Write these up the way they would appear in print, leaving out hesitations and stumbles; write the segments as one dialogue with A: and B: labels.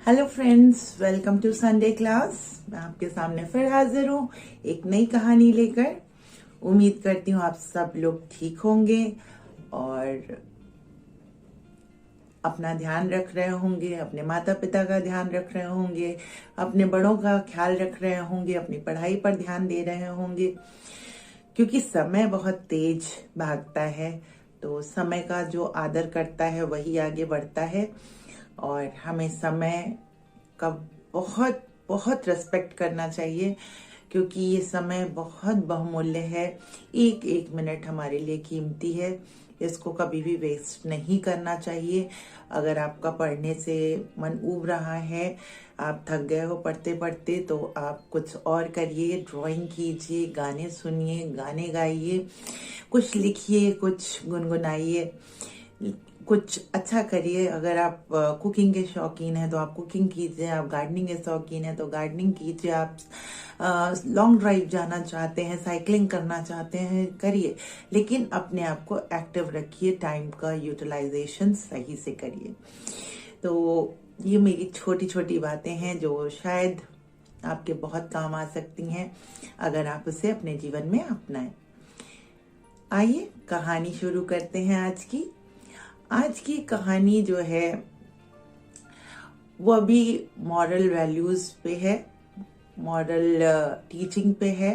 A: Hello friends, welcome to Sunday class. मैं आपके सामने फिर हाजिर हूँ एक नई कहानी लेकर। उम्मीद करती हूँ आप सब लोग ठीक होंगे और अपना ध्यान रख रहे होंगे, अपने माता पिता का ध्यान रख रहे होंगे, अपने बड़ों का ख्याल रख रहे होंगे, अपनी पढ़ाई पर ध्यान दे रहे होंगे। क्योंकि समय बहुत तेज भागता है, तो समय का जो आदर करता है वही आगे बढ़ता है। और हमें समय का बहुत बहुत रेस्पेक्ट करना चाहिए, क्योंकि ये समय बहुत बहुमूल्य है। एक एक मिनट हमारे लिए कीमती है, इसको कभी भी वेस्ट नहीं करना चाहिए। अगर आपका पढ़ने से मन ऊब रहा है, आप थक गए हो पढ़ते पढ़ते, तो आप कुछ और करिए, ड्राइंग कीजिए, गाने सुनिए, गाने गाइए, कुछ लिखिए, कुछ गुनगुनाइए, कुछ अच्छा करिए। अगर आप कुकिंग के शौकीन हैं तो आप कुकिंग कीजिए, आप गार्डनिंग के शौकीन हैं तो गार्डनिंग कीजिए, आप लॉन्ग ड्राइव जाना चाहते हैं, साइकिलिंग करना चाहते हैं, करिए। लेकिन अपने आप को एक्टिव रखिए, टाइम का यूटिलाइजेशन सही से करिए। तो ये मेरी छोटी छोटी बातें हैं जो शायद आपके बहुत काम आ सकती हैं अगर आप उसे अपने जीवन में अपनाएं। आइए कहानी शुरू करते हैं। आज की कहानी जो है वो अभी मॉरल वैल्यूज पे है, मॉरल टीचिंग पे है,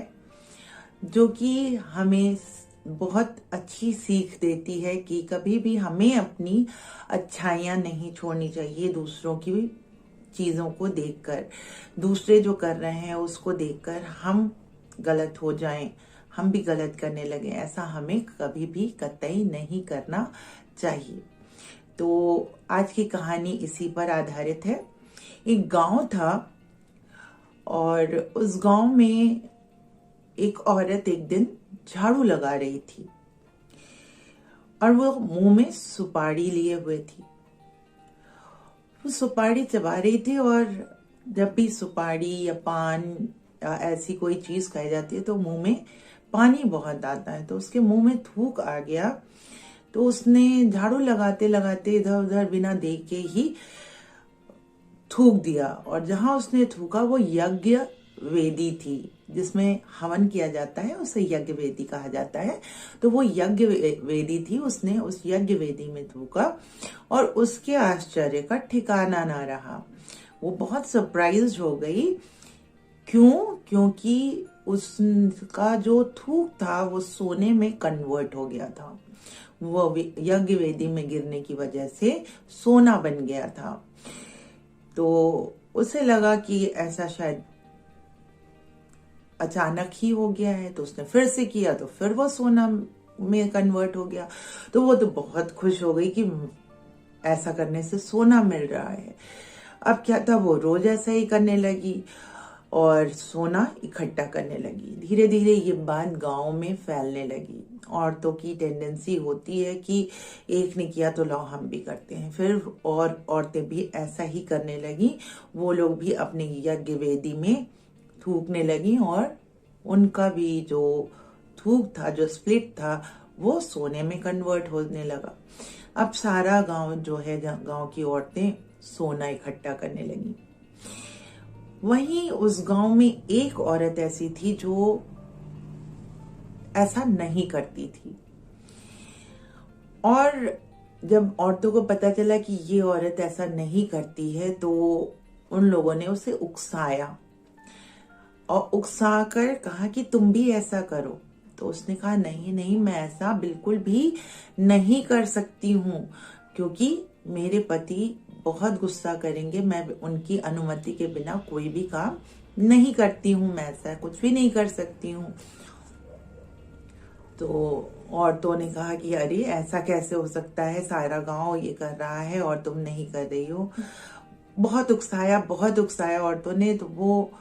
A: जो कि हमें बहुत अच्छी सीख देती है कि कभी भी हमें अपनी अच्छाइयाँ नहीं छोड़नी चाहिए दूसरों की चीज़ों को देखकर। दूसरे जो कर रहे हैं उसको देखकर हम गलत हो जाएं, हम भी गलत करने लगे, ऐसा हमें कभी भी कतई नहीं करना चाहिए। तो आज की कहानी इसी पर आधारित है। एक गांव था और उस गांव में एक औरत एक दिन झाड़ू लगा रही थी और वो मुंह में सुपारी लिए हुए थी। वो सुपारी चबा रही थी और जब भी सुपारी या पान या ऐसी कोई चीज खाई जाती है तो मुंह में पानी बहुत आता है, तो उसके मुंह में थूक आ गया। तो उसने झाड़ू लगाते लगाते इधर उधर बिना देखे ही थूक दिया, और जहां उसने थूका वो यज्ञ वेदी थी जिसमें हवन किया जाता है, उसे यज्ञ वेदी कहा जाता है। तो वो यज्ञ वेदी थी, उसने उस यज्ञ वेदी में थूका और उसके आश्चर्य का ठिकाना ना रहा। वो बहुत सरप्राइज हो गई। क्योंकि उसका जो थूक था वो सोने में कन्वर्ट हो गया था। वो यज्ञ वेदी में गिरने की वजह से सोना बन गया था। तो उसे लगा कि ऐसा शायद अचानक ही हो गया है, तो उसने फिर से किया तो फिर वो सोना में कन्वर्ट हो गया। तो वो तो बहुत खुश हो गई कि ऐसा करने से सोना मिल रहा है। अब क्या था, वो रोज ऐसा ही करने लगी और सोना इकट्ठा करने लगी। धीरे धीरे ये बात गांव में फैलने लगी। औरतों की टेंडेंसी होती है कि एक ने किया तो लाओ हम भी करते हैं। फिर और औरतें भी ऐसा ही करने लगी। वो लोग भी अपने यज्ञ वेदी में थूकने लगी और उनका भी जो थूक था, जो स्प्लिट था, वो सोने में कन्वर्ट होने लगा। अब सारा गांव जो है, गांव की औरतें सोना इकट्ठा करने लगी। वहीं उस गांव में एक औरत ऐसी थी जो ऐसा नहीं करती थी। और जब औरतों को पता चला कि ये औरत ऐसा नहीं करती है, तो उन लोगों ने उसे उकसाया और उकसा कर कहा कि तुम भी ऐसा करो। तो उसने कहा नहीं नहीं, मैं ऐसा बिल्कुल भी नहीं कर सकती हूँ, क्योंकि मेरे पति बहुत गुस्सा करेंगे। मैं उनकी अनुमति के बिना कोई भी काम नहीं करती हूँ, मैं ऐसा कुछ भी नहीं कर सकती हूँ। तो औरतों ने कहा कि अरे ऐसा कैसे हो सकता है, सारा गांव ये कर रहा है और तुम नहीं कर रही हो। बहुत उकसाया औरतों ने। तो वो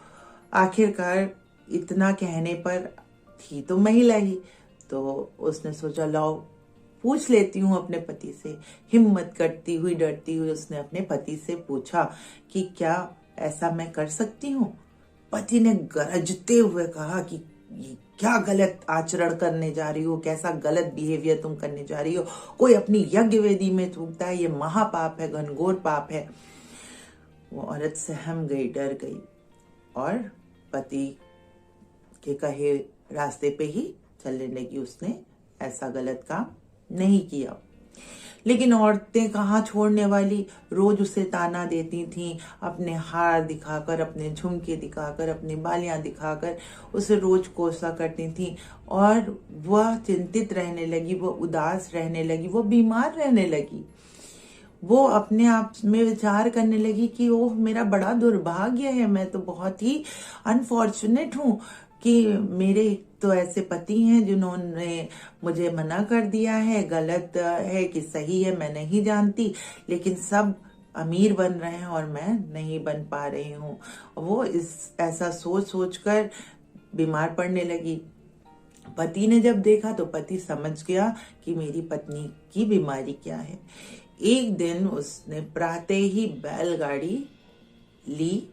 A: आखिरकार इतना कहने पर, थी तो महिला ही, तो उसने सोचा लाओ पूछ लेती हूँ अपने पति से। हिम्मत करती हुई, डरती हुई उसने अपने पति से पूछा कि क्या ऐसा मैं कर सकती हूँ। पति ने गरजते हुए कहा कि ये क्या गलत आचरण करने जा रही हो, कैसा गलत बिहेवियर तुम करने जा रही हो। कोई अपनी यज्ञ वेदी में थूकता है, ये महापाप है, घनघोर पाप है। वो औरत सहम गई, डर गई और पति के कहे रास्ते पे ही चलने लगी। उसने ऐसा गलत काम नहीं किया। लेकिन औरतें कहाँ छोड़ने वाली, रोज उसे ताना देती थीं, अपने हार दिखाकर, अपने झुमके दिखाकर, अपनी बालियां दिखाकर उसे रोज कोसा करती थीं। और वह चिंतित रहने लगी, वो उदास रहने लगी, वो बीमार रहने लगी। वो अपने आप में विचार करने लगी कि ओह, मेरा बड़ा दुर्भाग्य है, मैं तो बहुत ही अनफॉर्चुनेट हूँ कि मेरे तो ऐसे पति हैं जिन्होंने मुझे मना कर दिया है। गलत है कि सही है मैं नहीं जानती, लेकिन सब अमीर बन रहे हैं और मैं नहीं बन पा रही हूँ। वो ऐसा सोच सोच कर बीमार पड़ने लगी। पति ने जब देखा तो पति समझ गया कि मेरी पत्नी की बीमारी क्या है। एक दिन उसने प्रातः ही बैलगाड़ी ली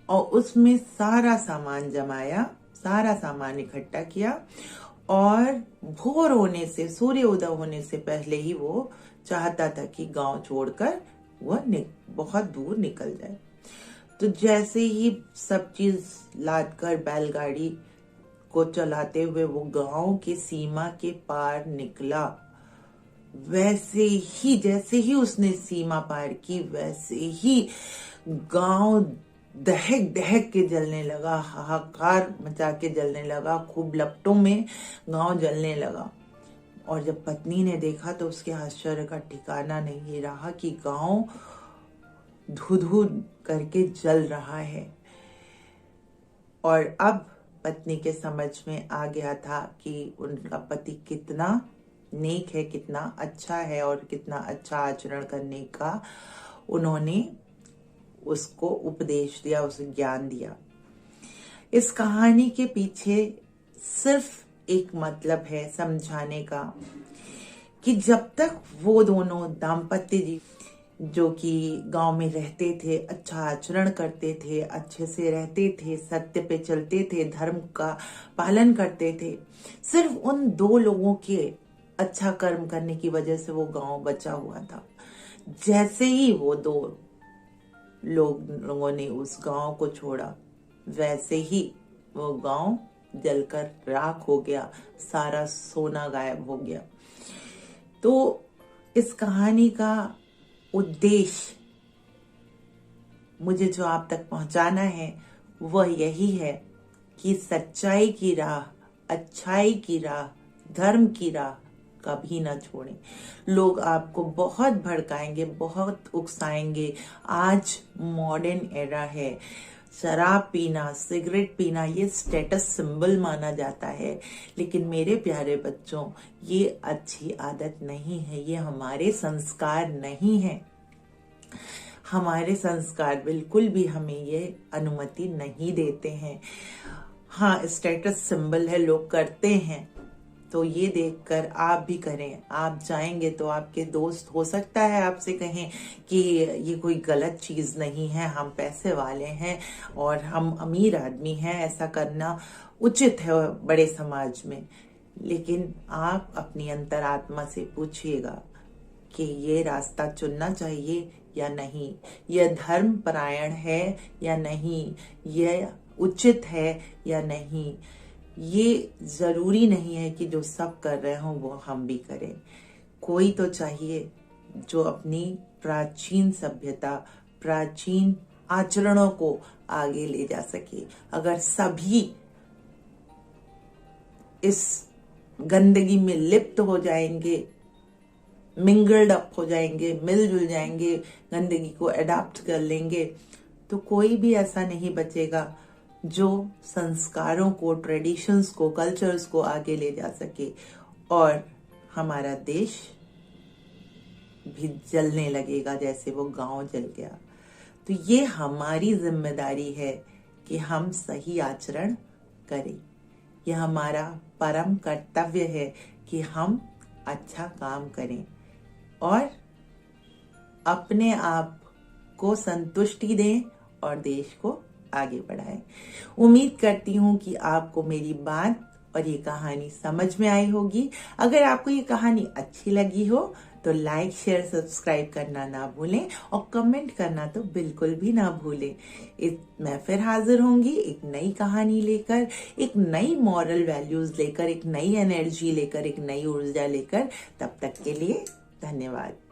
A: और उसमें सारा सामान जमाया, सारा सामान इकट्ठा किया और भोर होने से, सूर्य उदय होने से पहले ही वो चाहता था कि गांव छोड़कर वह बहुत दूर निकल जाए। तो जैसे ही सब चीज लादकर बैलगाड़ी को चलाते हुए वो गांव के सीमा के पार निकला, वैसे ही जैसे ही उसने सीमा पार की, वैसे ही गांव दहक दहक के जलने लगा, हाहाकार मचा के जलने लगा, खूब लपटों में गांव जलने लगा। और जब पत्नी ने देखा तो उसके आश्चर्य का ठिकाना नहीं रहा कि गांव धू-धू करके जल रहा है। और अब पत्नी के समझ में आ गया था कि उनका पति कितना नेक है, कितना अच्छा है और कितना अच्छा आचरण करने का उन्होंने उसको उपदेश दिया, उसे ज्ञान दिया। इस कहानी के पीछे सिर्फ एक मतलब है समझाने का कि जब तक वो दोनों दाम्पत्य जी जो कि गांव में रहते थे, अच्छा आचरण करते थे, अच्छे से रहते थे, सत्य पे चलते थे, धर्म का पालन करते थे, सिर्फ उन दो लोगों के अच्छा कर्म करने की वजह से वो गांव बचा हुआ था। जैसे ही वो दो लोगों ने उस गांव को छोड़ा, वैसे ही वो गांव जलकर राख हो गया, सारा सोना गायब हो गया। तो इस कहानी का उद्देश्य मुझे जो आप तक पहुंचाना है वह यही है कि सच्चाई की राह, अच्छाई की राह, धर्म की राह कभी ना छोड़ें। लोग आपको बहुत भड़काएंगे, बहुत उकसाएंगे। आज मॉडर्न एरा है, शराब पीना, सिगरेट पीना ये स्टेटस सिंबल माना जाता है, लेकिन मेरे प्यारे बच्चों ये अच्छी आदत नहीं है, ये हमारे संस्कार नहीं है। हमारे संस्कार बिल्कुल भी हमें ये अनुमति नहीं देते हैं। हाँ, स्टेटस सिंबल है, लोग करते हैं, तो ये देखकर आप भी करें। आप जाएंगे तो आपके दोस्त हो सकता है आपसे कहें कि ये कोई गलत चीज नहीं है, हम पैसे वाले हैं और हम अमीर आदमी हैं, ऐसा करना उचित है बड़े समाज में। लेकिन आप अपनी अंतरात्मा से पूछिएगा कि ये रास्ता चुनना चाहिए या नहीं, यह धर्म परायण है या नहीं, यह उचित है या नहीं। ये जरूरी नहीं है कि जो सब कर रहे हों वो हम भी करें। कोई तो चाहिए जो अपनी प्राचीन सभ्यता, प्राचीन आचरणों को आगे ले जा सके। अगर सभी इस गंदगी में लिप्त हो जाएंगे, मिंगल्ड अप हो जाएंगे, मिलजुल जाएंगे, गंदगी को अडॉप्ट कर लेंगे, तो कोई भी ऐसा नहीं बचेगा जो संस्कारों को, ट्रेडिशंस को, कल्चर्स को आगे ले जा सके और हमारा देश भी जलने लगेगा जैसे वो गांव जल गया। तो ये हमारी जिम्मेदारी है कि हम सही आचरण करें। यह हमारा परम कर्तव्य है कि हम अच्छा काम करें और अपने आप को संतुष्टि दें और देश को आगे बढ़ाएं। उम्मीद करती हूं कि आपको मेरी बात और ये कहानी समझ में आई होगी। अगर आपको ये कहानी अच्छी लगी हो तो लाइक शेयर सब्सक्राइब करना ना भूलें और कमेंट करना तो बिल्कुल भी ना भूलें। मैं फिर हाजिर होंगी एक नई कहानी लेकर, एक नई मॉरल वैल्यूज लेकर, एक नई एनर्जी लेकर, एक नई ऊर्जा लेकर। तब तक के लिए धन्यवाद।